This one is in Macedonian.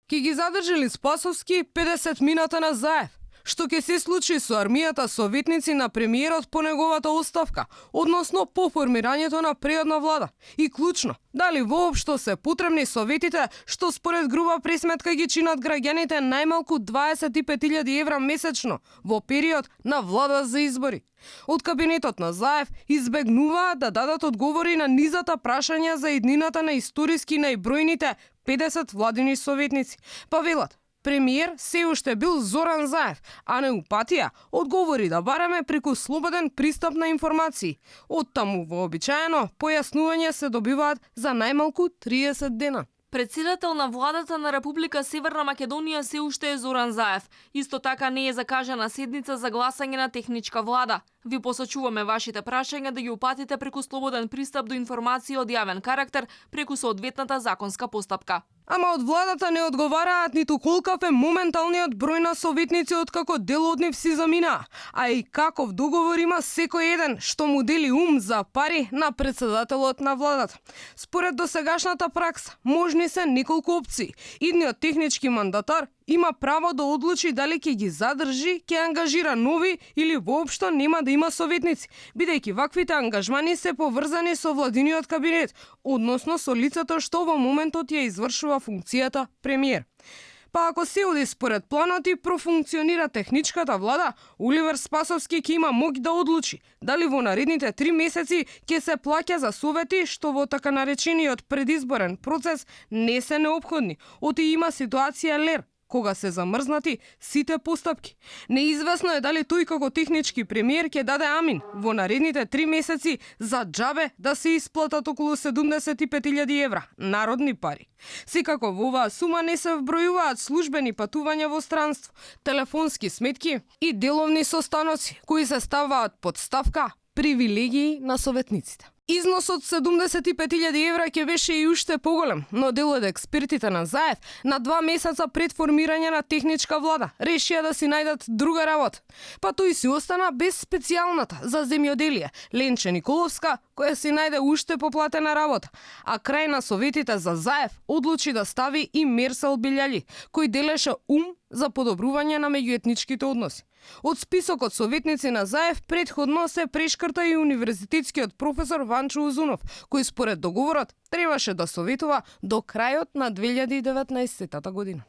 Ке ги задржали Спасовски 50 мината на Заев. Што ќе се случи со армијата советници на премиерот по неговата оставка, односно по формирањето на преходна влада. И клучно, дали воопшто се потребни советите што според груба пресметка ги чинат граѓаните најмалку 25.000 евра месечно во период на влада за избори. Од кабинетот на Заев избегнуваат да дадат одговори на низата прашања за иднината на историски најбројните 50 владини советници. Па велат, премиер се уште бил Зоран Заев, а не упатија одговори да бараме преку слободен пристап на информации. Оттаму вообичаено појаснувања се добиваат за најмалку 30 дена. Председател на владата на Република Северна Македонија се уште е Зоран Заев. Исто така не е закажана седница за гласање на техничка влада. Ви посочуваме вашите прашања да ги упатите преку слободен пристап до информации од јавен карактер преку соодветната законска постапка. Ама од владата не одговараат ниту колкав е моменталниот број на советници откако дел од нив си замина, а и каков договор има секој еден што му дели ум за пари на председателот на владата. Според досегашната пракса, можни се неколку опции. Идниот технички мандатар има право да одлучи дали ќе ги задржи, ќе ангажира нови или воопшто нема да има советници, бидејќи ваквите ангажмани се поврзани со владиниот кабинет, односно со лицето што во моментот ја извршува функцијата премиер. Па ако се оди според планот и профункционира техничката влада, Оливер Спасовски ќе има моќ да одлучи дали во наредните 3 месеци ќе се плаќа за совети што во така наречениот предизборен процес не се неопходни, оти има ситуација лер, кога се замрзнати сите постапки. Неизвестно е дали тој како технички премиер ќе даде амин во наредните 3 месеци за џабе да се исплатат околу 75.000 евра, народни пари. Секако во оваа сума не се вбројуваат службени патувања во странство, телефонски сметки и деловни состаноци, кои се ставаат под ставка привилегии на советниците. Износот 75.000 евра ќе беше и уште поголем, но дел од експертите на Заев на 2 месеца пред формирање на техничка влада решија да си најдат друга работа. Па тој си остана без специјалната за земјоделие Ленче Николовска, која си најде уште поплатена работа, а крај на советите за Заев одлучи да стави и Мерсел Белјали, кој делеше ум за подобрување на меѓуетничките односи. Од списокот советници на Заев предходно се прешкрта и универзитетскиот професор Ванчо Узунов, кој според договорот требаше да советува до крајот на 2019 година.